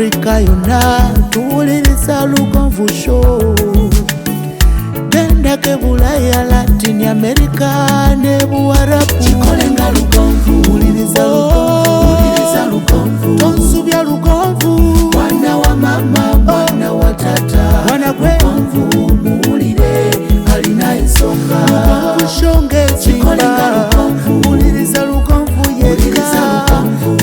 Africa yonna tuwuliriza Lugonvu Show. Genda ke Bulaya, Latin America ne Buwarabu. Chikolenga Lugonvu, wuliriza Lugonvu. Tonsubya Lugonvu, mwana wa mama, mwana wa tata. Mwana gwe Lugonvu, muwulire alina ensonga. Lugonvu shonge chikolenga Lugonvu, wuliriza Lugonvu yeka.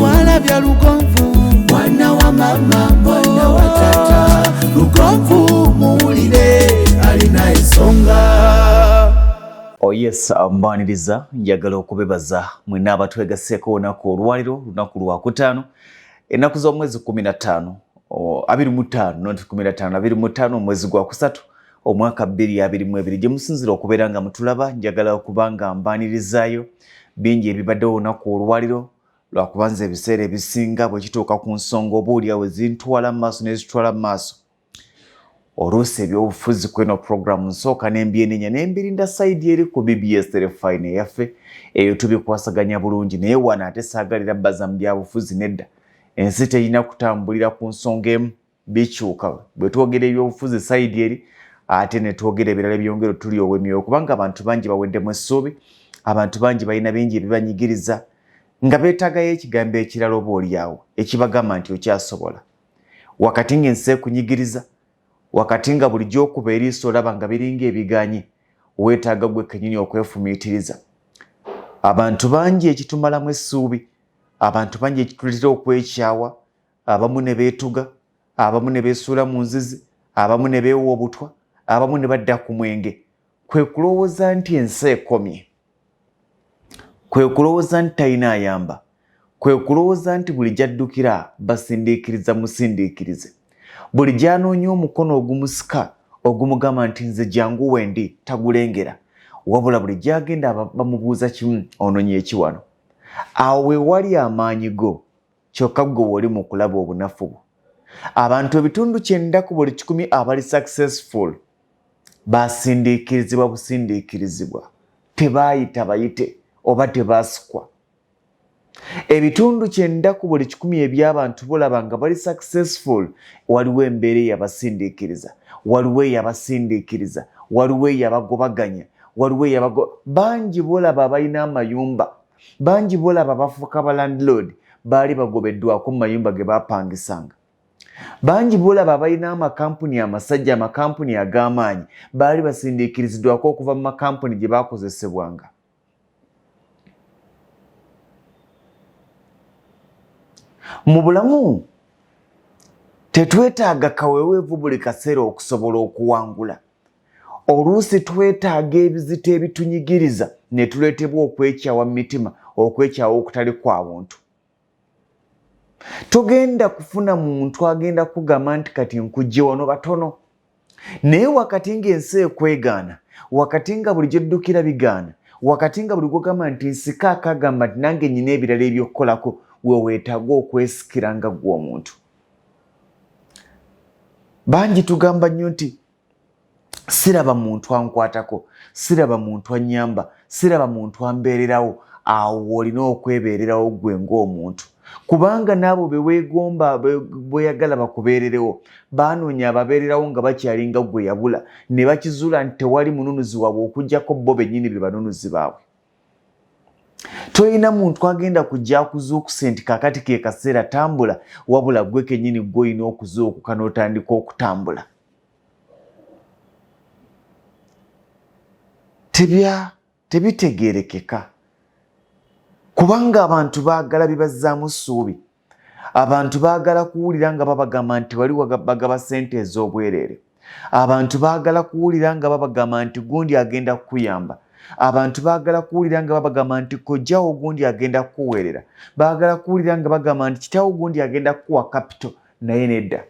Walabya Lugonvu, mwana wa mama, mwana wa tata. Lugonvu, muwulire alina ensonga. Oh yes, mbaniriza njagala okubebaza mwena abatwegaseeko olunaku olwaliro lunaku lwa kutaano ennaku z'omwezi 15 25 omwezi gwa kusatu omwaka 2022 gye musinzira okubeera nga mutulaba. Njagala okubanga mbanirizayo bingi ebibaddewo olunaku olwaliro lwakubanza ebiseera ebisinga bwe kituuka ku nsonga obuulyawo ezintwala mu maaso n'ezitwala mu maaso. Oluusi ebyobufuzi kweno programu nsooka n'embyenenya n'embirinda saidi eri ku BBS telefine yaffe eyo tubikwasaganya bulungi, naye wano ate saagalira bbaza mu byabufuzi nedda. Ensi terina kutambulira ku nsonga emu, bikyuka. Bwe twogera ebyobufuzi saidi eri ate ne twogera ebirala ebyongero tuli ow'emyoyo, kubanga abantu bangi baweddemu essuubi, abantu bangi balina bingi ebibanyigiriza nga beetaagayo ekigambo ekirala oba olyawo ekibagamba nti okyasobola. Wakati ng'ensi ekunyigiriza, wakati nga bulijjo okuba eriiso olaba nga biringa ebiganye, weetaaga gwe kennyini okwefumiitiriza. Abantu bangi ekitumalamu essuubi, abantu bangi ekituleetera okwekyawa, abamu ne beetuga, abamu ne beesuula mu nzizi, abamu ne beewa obutwa, abamu ne badda ku mwenge, kwe kulowooza nti ensi ekomye, kwe kulowooza nti talina ayamba, kwe kulowooza nti buli gy'addukira basindiikiriza musindiikirize. Buli gy'anoonya omukono ogumusika ogumugamba nti nze jangu wendi tagulengera, wabula buli gy'agenda bamubuuza kimu, onoonye ekiwano. Awo we wali amaanyi go, kyokka gwe wali mu kulaba obunafu bwo. Abantu ebitundu 90 ku buli 100 abali successful basindiikirizibwa busindiikirizibwa, tebaayita bayite oba tebaasikwa. Ebitundu 90 ku buli 100 eby'abantu bolaba nga bali successful, waliwo embeera eyabasindiikiriza, waliwo eyabasindiikiriza, waliwo eyabagobaganya, waliwo bangi bolaba abalina amayumba, bangi bolaba abafuuka ba landlord baali bagobeddwako mu mayumba ge baapangisanga. Bangi bolaba abalina amakampuni amasajja, amakampuni ag'amaanyi baali basindiikiriziddwako okuva mu makampuni gye baakozesebwanga. Mu bulamu tetwetaaga kaweweevu buli kaseera okusobola okuwangula. Oluusi twetaaga ebizito ebitunyigiriza ne tuleetebwa okwekyawa mu mitima, okwekyawa okutali kwa buntu. Togenda kufuna muntu agenda kugamba nti kati nkujje wano batono. Naye wakati ng'ensi ekwegaana, wakati nga buli gy'oddukira bigaana, wakati nga buli gw'ogamba nti nsika akagamba nti nange nnyina ebirala eby'okukolako, we weetaaga okwesikira nga gwe omuntu. Bangi tugamba nnyo nti siraba muntu ankwatako, siraba muntu annyamba, siraba muntu ambeererawo. Awo olina okwebeererawo gwe ng'omuntu, kubanga n'abo be weegomba bweyagala bakubeererewo baanoonya ababeererawo nga bakyalinga gwe yabula, ne bakizuula nti tewali mununuzi waabwe okuggyako bo bennyini be banunuzi baabwe. Toyina muntu agenda kujja akuzuukuse nti kakati ke kaseera tambula, wabula gwe kennyini gwe olina okuzuukuka n'otandika okutambula. Tebitegeerekeka, kubanga abantu baagala bibazzaamu ssuubi. Abantu baagala kuwulira nga babagamba nti wali bagaba ssente ez'obwereere. Abantu baagala kuwulira nga babagamba nti gundi agenda kukuyamba. Abantu baagala kuwulira nga babagamba nti kojjawo gundi agenda kukuweerera. Baagala kuwulira nga bagamba nti kitaawo gundi agenda kukuwa kapito, naye nedda.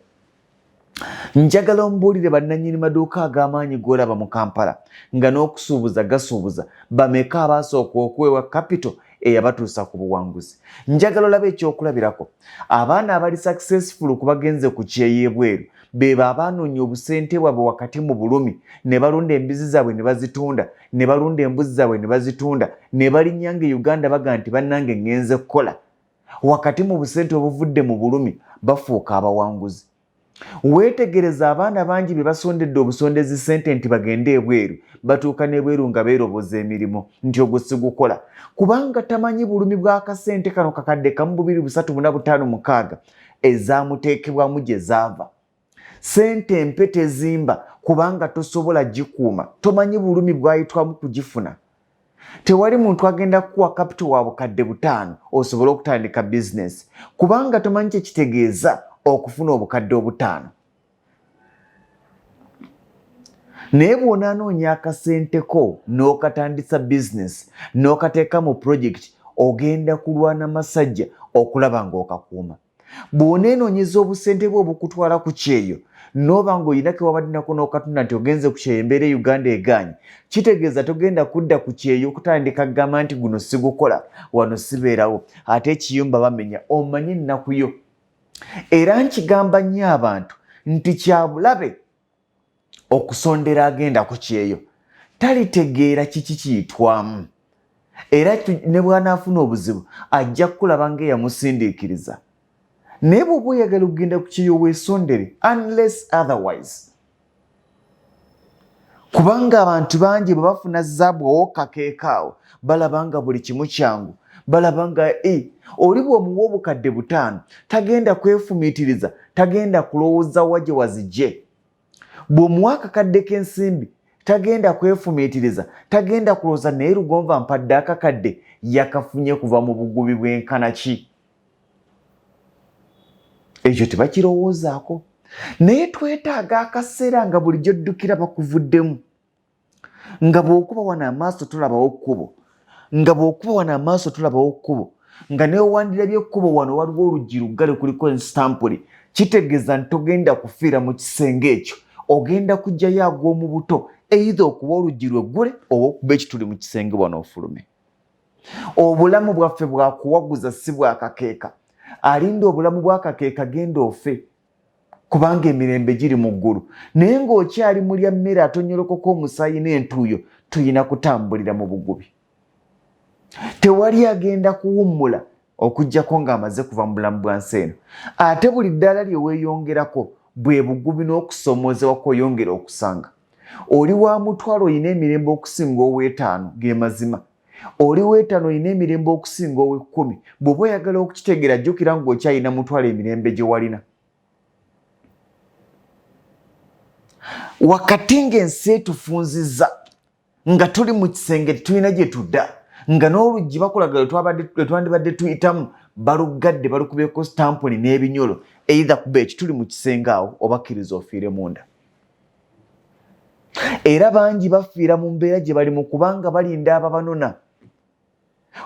Njagala ombuulire bannannyini maduuka ag'amaanyi g'olaba mu Kampala nga n'okusuubuza gasuubuza, bameka abaasooka okuweebwa kapito eyabatuusa ku buwanguzi. Njagala olabe ekyokulabirako. Abaana abali successful ku bagenze ku kyeyeebweru beba abaanoonya obusente bwabwe wakati mu bulumi, ne balunda embizi zaabwe ne bazitunda, ne balunda embuzi zaabwe ne bazitunda, ne balinnya nga Uganda baga nti bannange ngenze kukola. Wakati mu busente obuvudde mu bulumi bafuuka abawanguzi. Weetegereza abaana bangi be basondedde obusondezi ssente nti bagende ebweru, batuuka n'ebweru nga beeroboza emirimu nti ogwo sigukola, kubanga tamanyi bulumi bw'akasente kano kakadde kamu 2,3,4,5,6 ezaamuteekebwamu gye zaava. Ssente mpe tezimba kubanga tosobola gikuuma, tomanyi bulumi bwayitwamu kugifuna. Tewali muntu agenda kuwa kapito wa bukadde 5 osobole okutandika bizinesi kubanga tomanyi kye kitegeeza okufuna obukadde 5. Naye bw'onoonoonya akasenteko n'okatandisa bizinesi n'okateeka mu pulojekiti, ogenda kulwana masajja okulaba ng'okakuuma. Bw'oneenoonyeza obusente bwe obukutwala ku kyeyo n'oba ng'olina ke wabadde nako n'okatunda nti ogenze ku kyeyo embeera e Uganda egaanye, kitegeeza togenda kudda ku kyeyo okutandika kugamba nti guno sigukola, wano sibeerawo, ate ekiyumba bamenya, omanyi ennaku yo. Era nkigamba nnyo abantu nti kyabulabe okusondera agenda ku kyeyo, talitegeera kiki kiyitwamu, era ne bw'anaafuna obuzibu ajja kukulaba ng'eyamusindiikiriza. Naye bw'oba oyagala okugenda ku kyeyo weesondere, unless otherwise. Kubanga abantu bangi bwe bafuna zaabu owokakeekaawo balaba nga buli kimu kyangu, balaba nga oli bw'omuwa obukadde 5 tagenda kwefumiitiriza, tagenda kulowooza wa gye wazigye. Bw'omuwa akakadde k'ensimbi tagenda kwefumiitiriza, tagenda kulowooza naye Lugonva mpadde akakadde yakafunye kuva mu bugubi bw'enkana ki. Ekyo tebakirowoozaako. Naye twetaaga akaseera nga bulijjo ddukira bakuvuddemu, nga bw'okuba wano amaaso tolabawo kkubo, nga bw'okuba wano amaaso tolabawo kkubo, nga neowandirabye ekkubo wano waliwo oluggi luggale kuliko enstampuli, kitegeeza nti togenda kufiira mu kisenge ekyo, ogenda kujjayo ag'omu buto, either okuba oluggi lweggule oba okuba ekituli mu kisenge wano ofulume. Obulamu bwaffe bwakuwaguza si bwakakeeka. Alinda obulamu bw'akakeeka genda ofe kubanga emirembe giri mu ggulu. Naye ng'okyali mulya mmere atonyolokoka omusaayi n'entuuyo, tuyina kutambulira mu bugubi. Tewali agenda kuwummula okuggyako ng'amaze kuva mu bulamu bwa nsi eno. Ate buli ddaala lye weeyongerako bwe bugubi n'okusomoozebwa kw'oyongera okusanga. Oli wa mutwalo oyina emirembe okusinga ow'ettaano, ge mazima. Oli w'ettaano oyina emirembe okusinga ow'e10. Bw'oba oyagala okukitegeera jjukira ng'okyalina mutwalo emirembe gye walina. Wakati ng'ensi etufunzizza nga tuli mu kisenge tulina gye tudda, nga n'oluggi bakulaga lwe twandibadde tuyitamu baluggadde balukubyeko stampuli n'ebinyolo, either kuba ekituli mu kisenge awo oba kkiriza ofiire munda. Era bangi bafiira mu mbeera gye bali mu kubanga balinda ababanona.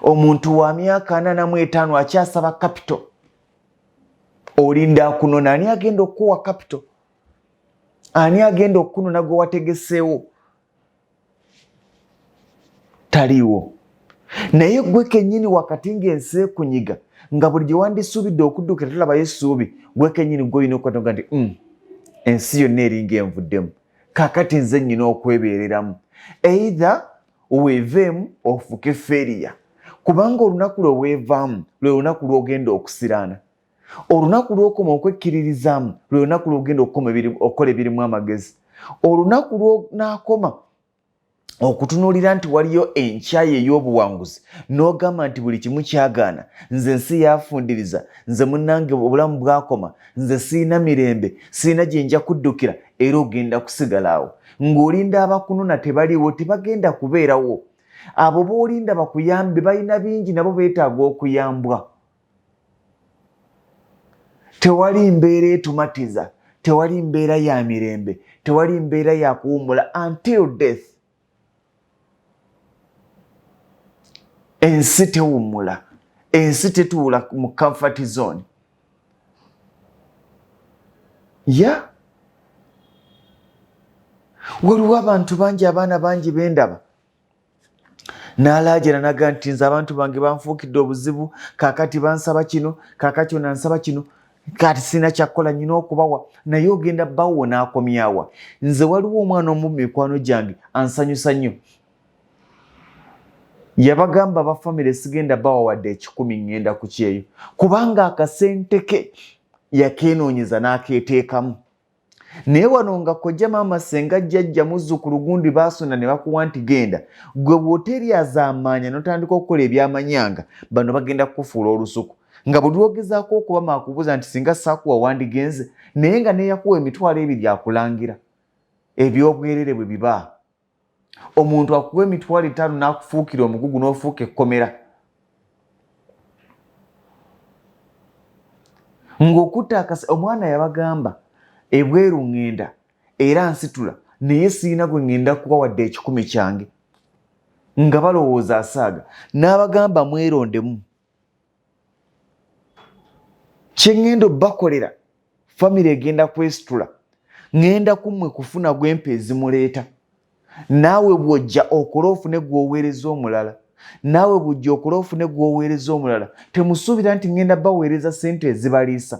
Omuntu wa myaka 45 akyasaba kapito. Olinda akunona, ani agenda okuwa kapito? Ani agenda okunona gwe wategeseewo? Taliwo. Naye gwe kennyini wakati ng'ensi ekunyiga, nga buli gye wandisuubidde okuddukira tolabayo essuubi, gwe kennyini gwe olina okwatonga nti ensi yonna eringa envuddemu. Kaakati nze nnyina okwebeereramu. Either weeveemu ofuuke feriya, kubanga olunaku lwe weevaamu lwe lunaku lw'ogenda okusiraana. Olunaku lw'okoma okwekkiririzaamu lwe lunaku lw'ogenda okukola ebirimu amagezi. Olunaku lw'onaakoma okutunuulira nti waliyo enkyayi ey'obuwanguzi n'ogamba nti buli kimu kyagaana, nze nsi yafundiriza, nze munnange obulamu bwakoma, nze siina mirembe, siina gye nja kuddukira, era ogenda kusigala awo ng'olinda abakunona tebaliwo, tebagenda kubeerawo. Abo b'olinda bakuyambe balina bingi, nabo beetaaga okuyambwa. Tewali mbeera etumatiza, tewali mbeera ya mirembe, tewali mbeera ya kuwummula until death. Ensi tewummula, ensi tetuula mu comfort zone. Waliwo abantu bangi, abaana bangi bendaba n'alaajira naga nti nze abantu bange banfuukidde obuzibu, kaakati bansaba kino, kaakati onansaba kino, kati sina kyakukola, nyina okubawa. Naye ogenda bawo n'akomyawa. Nze waliwo omwana omu mu mikwano gyange ansanyusa nnyo. Yabagamba ba famire sigenda bawa wadde 10 ngenda ku kyeyo, kubanga akasente ke yakenoonyeza n'akeeteekamu. Naye wano nga kojja maama senga jjajja muzzukulu gundi baasonda ne bakuwa nti genda, gwe bw'oteryazaamaanya n'otandika okukola ebyamanyanga, bano bagenda kukufuula olusuku. Nga bwe lwogezaako okubama akubuuza nti singa saakuwa wandigenze, naye nga neeyakuwa emitwalo ebiri akulangira. Ebyobwerere bwe biba. Omuntu akuwa emitwalo 5 n'akufuukira omugugu n'ofuuka ekkomera. Ng'okutta omwana yabagamba ebweru ŋŋenda era nsitula naye sirina gwe ŋŋenda kuba wadde 10 kyange. Nga balowooza asaaga. N'abagamba mwerondemu. Kye ŋŋenda obbakolera famire egenda kwesitula. Ŋŋenda kummwe kufuna gwempa ezimuleeta. Naawe bw'ojja okole ofune gw'oweereza omulala. Naawe bw'ojja okole ofune gw'oweereza omulala. Temusuubira nti ŋŋenda baweereza ssente ezibaliisa.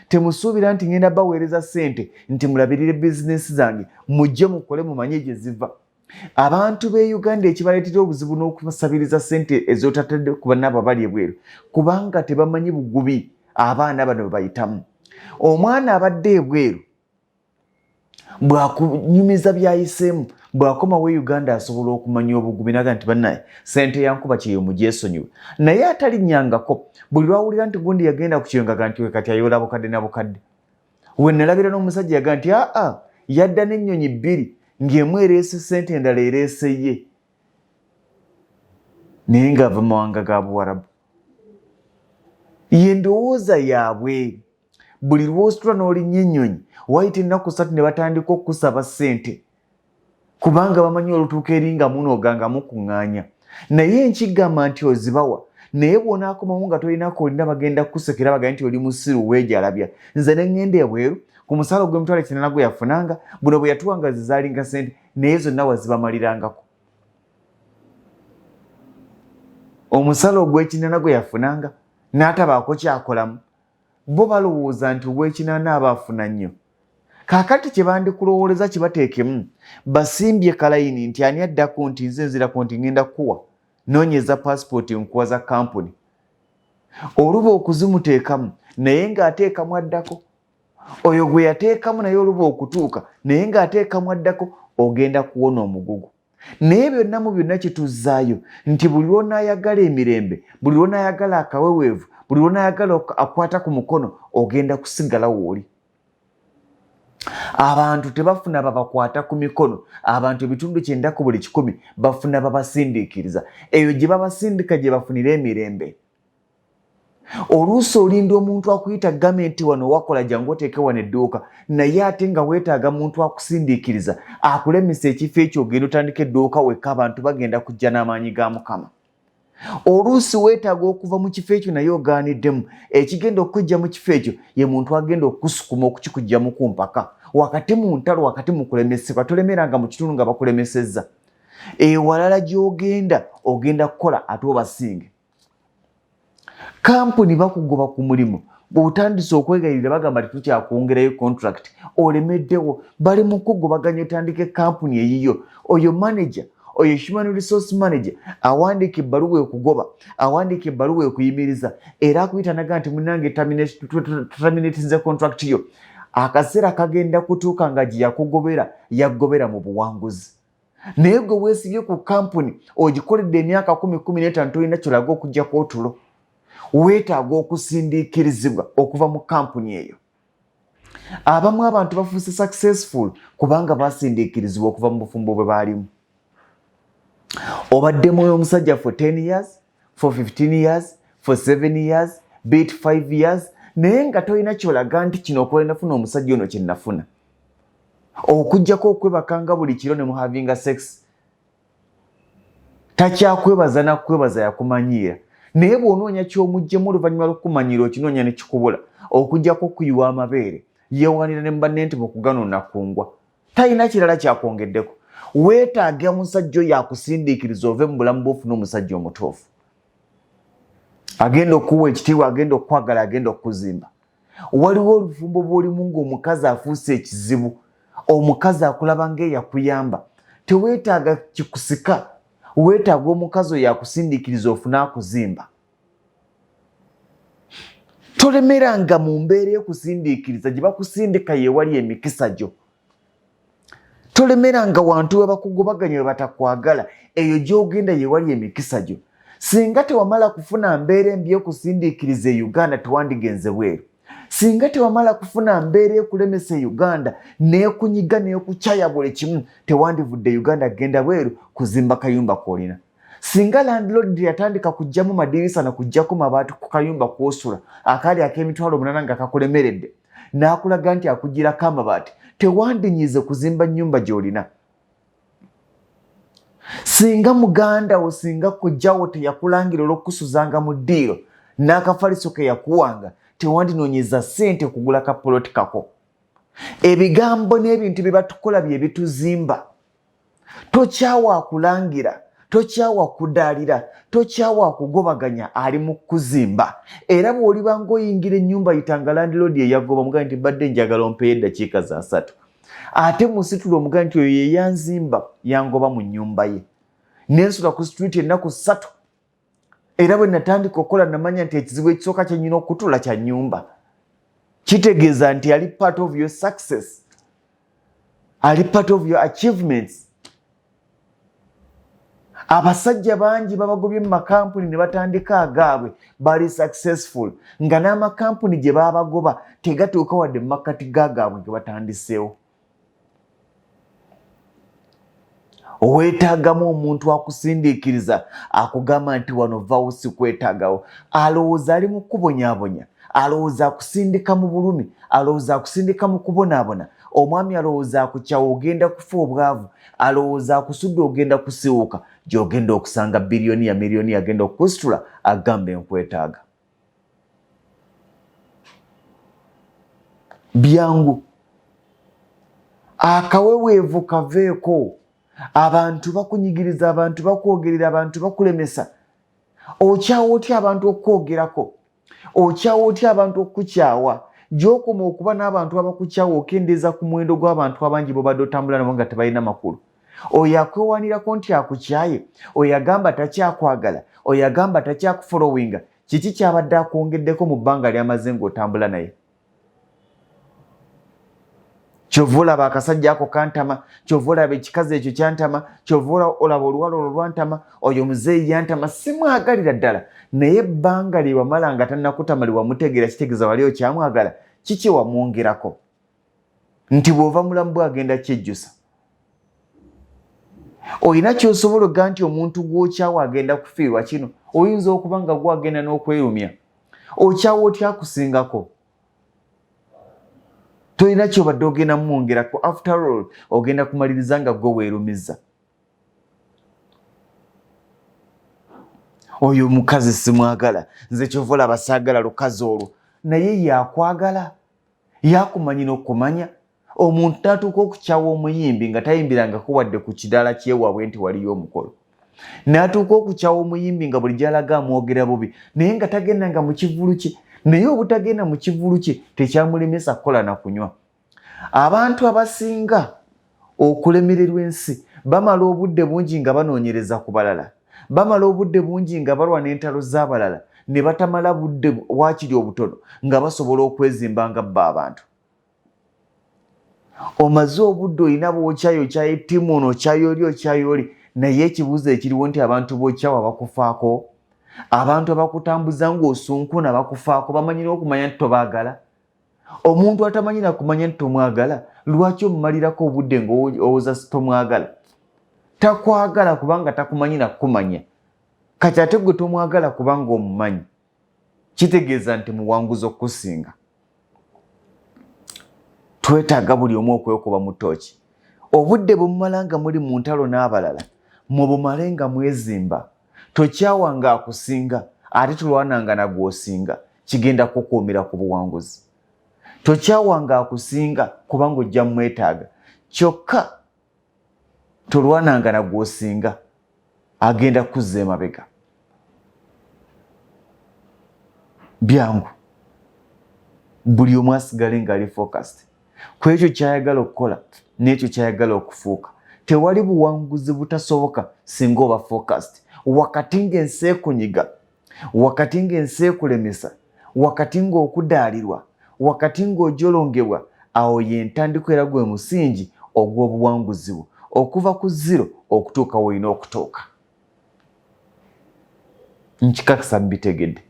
Temusuubira nti ŋŋenda baweereza ssente nti mulabirire bizinesi zange. Mujje mukole mumanye gye ziva. Abantu b'e Uganda ekibaleetera obuzibu n'okubasabiriza ssente ez'otatadde ku bannaabo abali ebweru kubanga tebamanyi bugubi abaana bano bwe bayitamu. Omwana abadde ebweru bw'akunyumiza by'ayiseemu, bw'akomawo e Uganda asobola okumanya obugubi naga nti bannaye ssente yankuba kyeyo mugyesonyiwe. Naye atalinnyangako buli lwawulira nti gundi yagenda ku kiyongaga nti we kati ayoola bukadde na bukadde. We nalabira n'omusajja yaga nti yadda n'ennyonyi 2 ng'emu ereese ssente endala ereese ye. Naye ng'ava mu mawanga ga Buwarabu. Ye ndowooza yaabwe. Buli lw'ositula n'olinnya ennyonyi wayita ennaku 3 ne batandika okukusaba ssente kubanga bamanyi olutuuka eringa munooganga mukuŋŋaanya. Naye nkigamba nti ozibawa, naye bw'onaakomawo nga tolinako olina bagenda kukusekera bagamba nti oli musiru weejalabya. Nze ne ŋŋenda ebweru ku musaala gw'emitwalo 80 gwe yafunanga, buno bwe yatuwanga zizaalinga ssente naye zonna wazibamalirangako. Omusaala ogw'ekinana gwe yafunanga n'atabaako kyakolamu. Bo balowooza nti ogw'ekinana aba afuna nnyo. Kaakati kye bandikulowooleza kibateekemu, basimbye kalayini nti ani addako nti nze nzirako nti ŋŋenda kuwa noonyeza paasipooti nkuwa za kampuni. Oluba okuzimuteekamu naye ng'ateekamu addako. Oyo gwe yateekamu naye oluba okutuuka naye ng'ateekamu addako, ogenda kuwona omugugu. Naye byonna mu byonna kye tuzzaayo nti buli lw'onaayagala emirembe, buli lw'onaayagala akaweweevu, buli lw'onaayagala akwata ku mukono, ogenda kusigala wooli. Abantu tebafuna babakwata ku mikono. Abantu ebitundu 90 ku buli 100 bafuna babasindiikiriza. Eyo gye babasindika gye bafunira emirembe. Oluusi olinda omuntu akuyita gavumenti wano wakola jangu oteeke wano edduuka, naye ate nga weetaaga muntu akusindiikiriza akulemesa ekifo ekyo ogenda otandika edduuka wekka abantu bagenda kujja n'amaanyi ga Mukama. Oluusi weetaaga okuva mu kifo ekyo naye ogaaniddemu. Ekigenda okujja mu kifo ekyo ye muntu agenda okusukuma okukikujjamu ku mpaka. Wakati mu ntalo, wakati mu kulemesebwa, tolemeranga mu kitundu nga bakulemesezza. Ewalala gy'ogenda ogenda kukola ate obasinge. Kampuni bakugoba ku mulimu, bw'otandise okwegayirira bagamba tetukyakwongerayo contract, olemeddewo, bali mu kugobaganya otandike kampuni eyiyo. Oyo manager, oyo human resource manager awandiika ebbaluwa ekugoba, awandiika ebbaluwa ekuyimiriza era akuyita naga nti munnange terminatinze contract yo. Akaseera kagenda kutuuka nga gye yakugobera yaggobera mu buwanguzi. Naye gwe weesibye ku kampuni ogikoledde emyaka 10-15 tolina kyolaga okuggyako otulo. Weetaaga okusindiikirizibwa okuva mu kampuni eyo. Abamu abantu bafuuse successful kubanga basindiikirizibwa okuva mu bufumbo bwe baalimu. Obadde mwoyo omusajja for 10 years, for 15 years, for 7 years, be it 5 years, naye nga tolina kyolaga nti kino okola nafuna omusajja ono kye nafuna. Okuggyako okwebakanga buli kiro ne muhavinga sex. Takyakwebaza nakwebaza yakumanyiira. Naye bw'onoonya ky'omuggyemu oluvannyuma lw'okumanyiira okinoonya ne kikubula, okuggyako okuyiwa amabeere, yeewanira ne banne nti mukuganoona kungwa. Talina kirala kyakwongeddeko. Weetaaga omusajja oyo akusindiikiriza ove mu bulamu bw'ofuna omusajja omutuufu. Agenda okuwa ekitiibwa, agenda okwagala, agenda okuzimba. Waliwo olufumbo bw'olimu ng'omukazi afuuse ekizibu, omukazi akulaba ng'eyakuyamba. Teweetaaga kikusika. Weetaaga omukazi oyo akusindiikiriza ofune akuzimba. tolemeranga mu mbeera ekusindiikiriza gye bakusindika yeewali emikisa gyo. Tolemeranga wantu we bakugobaganya we batakwagala eyo gy'ogenda yeewali emikisa gyo. Singa tewamala kufuna mbeera embi ekusindiikiriza e Uganda tewandigenze bweru. Singa tewamala kufuna mbeera ekulemesa e Uganda neekunyiga neekukyaya buli kimu tewandivudde Uganda genda bweru kuzimba kayumba koolina. Singa landlord yatandika kujjamu madirisa na kujjako mabaati ku kayumba kw'osula akaali ak'emitwalo 8 nga kakulemeredde n'akulaga nti akugirako amabaati tewandinyize kuzimba nnyumba gy'olina. Singa muganda wo singa kujjawo teyakulangira olw'okusuzanga mu ddiiro n'akafaliso ke yakuwanga tewandinoonyeza ssente kugula kapoloti kako. Ebigambo n'ebintu bye batukola bye bituzimba. Tokyawa akulangira, tokyawa kudaalira, tokyawa kugobaganya ali mu kuzimba. Era bw'oliba ng'oyingira ennyumba yitanga landlord eyagoba omugamba nti mbadde njagala ompeeyo eddakiika za 3. Ate musitula omugamba nti oyo ye yanzimba yangoba mu nnyumba ye. Nensula ku street ennaku 3. Era bwe natandika okukola namanya nti ekizibu ekisooka kye nnina okutula kya nnyumba. Kitegeeza nti ali part of your success. Ali part of your achievements. Abasajja bangi babagobye mu makampuni ne batandika agaabwe bali successful nga n'amakampuni gye babagoba tegatuuka wadde mu makati gaagaabwe ge batandiseewo. Weetaagamu omuntu akusindiikiriza akugamba nti wano vaawo sikwetaagawo. Alowooza ali mu kubonyaabonya, alowooza akusindika mu bulumi, alowooza akusindika mu kubonaabona. Omwami alowooza akukyawa ogenda kufa obwavu, alowooza akusudde ogenda kusiwuka gy'ogenda okusanga biliyoniya miliyoni agenda okusitula agamba nkwetaaga. Byangu akaweweevu kaveeko. Abantu bakunyigiriza, abantu bakwogerera, abantu bakulemesa. Okyawa otya abantu okwogerako? Okyawa otya abantu okukyawa? Gy'okoma okuba n'abantu abakukyawa okendeeza ku muwendo gw'abantu abangi bobadde otambula nabo nga tebalina makulu. Oyo akwewanirako nti akukyaye, oyo agamba takyakwagala, oyo agamba takyakufolowinga, kiki kyabadde akwongeddeko mu bbanga ly'amaze ng'otambula naye? Kyova olaba akasajja ako kantama, kyova olaba ekikazi ekyo kyantama, kyova olaba oluwala olwo lwantama, oyo muzeeyi yantama. Simwagalira ddala naye ebbanga lye wamala nga tannakutama lye wamutegeera kitegeeza wali okyamwagala. Kiki wamwongerako? Nti bw'ova mulamu bwagenda kyejjusa. Olina ky'osobola okuga nti omuntu gw'okyawa agenda kufiirwa kino. Oyinza okuba nga gwagenda n'okwerumya. Okyawa otya akusingako? Tolina ky'obadde ogenda mwongerako. After all ogenda kumaliriza nga gwe weerumiza. Oyo mukazi simwagala, nze kyova olaba saagala lukazi olwo. Naye yakwagala, yakumanyi n'okumanya. Omuntu n'atuuka okukyawa omuyimbi nga tayimbirangako wadde ku kidaala ky'ewaabwe nti waliyo omukolo. N'atuuka okukyawa omuyimbi nga buli gy'alaga amwogera bubi naye nga tagendanga mu kivulu kye. Naye obutagenda mu kivulu kye tekyamulemesa kukola na kunywa. Abantu abasinga okulemererwa ensi bamala obudde bungi nga banoonyereza ku balala. Bamala obudde bungi nga balwa n'entalo z'abalala ne batamala budde waakiri obutono nga basobola okwezimba nga bba abantu. Omaze obudde olina bw'okyayookyayo ettiimu ono okyayo oli naye ekibuuzo ekiriwo nti abantu b'okyawa bakufaako? Abantu abakutambuza ng'osunkuna bakufaako? Bamanyira okumanya nti tobaagala? Omuntu atamanyira kumanya nti tomwagala lwaki omumalirako obudde ng'owooza tomwagala? Takwagala kubanga takumanyira kumanya. Kati ate gwe tomwagala kubanga omumanyi. Kitegeeza nti muwanguzi okusinga. Twetaaga buli omu okwekuba mu ttooki. Obudde bumumala nga muli mu ntalo n'abalala mubumale nga mwezimba. Tokyawanga akusinga ate tulwananga nagwosinga, kigenda kukuumira ku buwanguzi. Tokyawanga akusinga kubanga ojja mwetaaga, kyokka tolwananga nagwosinga agenda kuzza emabega. Byangu buli omu asigale ng'ali focused ku ekyo kyayagala okukola n'ekyo kyayagala okufuuka. Tewali buwanguzi butasoboka singa oba focused. Wakati ng'ensi ekunyiga, wakati ng'ensi ekulemesa, wakati ng'okudaalirwa, wakati ng'ojolongebwa, awo ye ntandikwa era gwe musingi ogw'obuwanguzi bwo, okuva ku 0 okutuuka w'olina okutuuka. Nkikakasa bitegedde.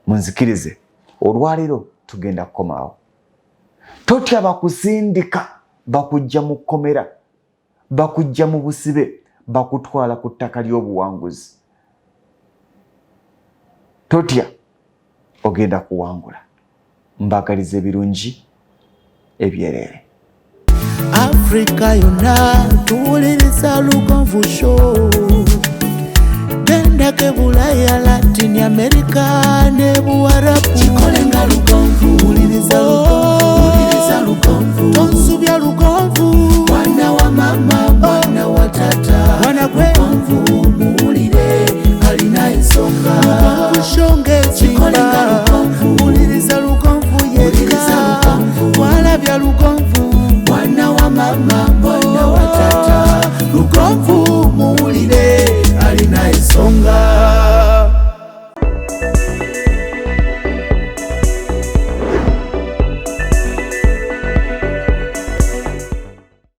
Munzikirize, olwaleero tugenda kukomaawo. Totya bakusindika, bakujja mu kkomera, bakujja mu busibe, bakutwala ku ttaka ly'obuwanguzi. Totya, ogenda kuwangula. Mbagalize birungi ebyereere. Afrika yonna tuwuliriza Lugonvu Show. Genda ke Bulaya, Latin America ne Buwarabu. Chikolenga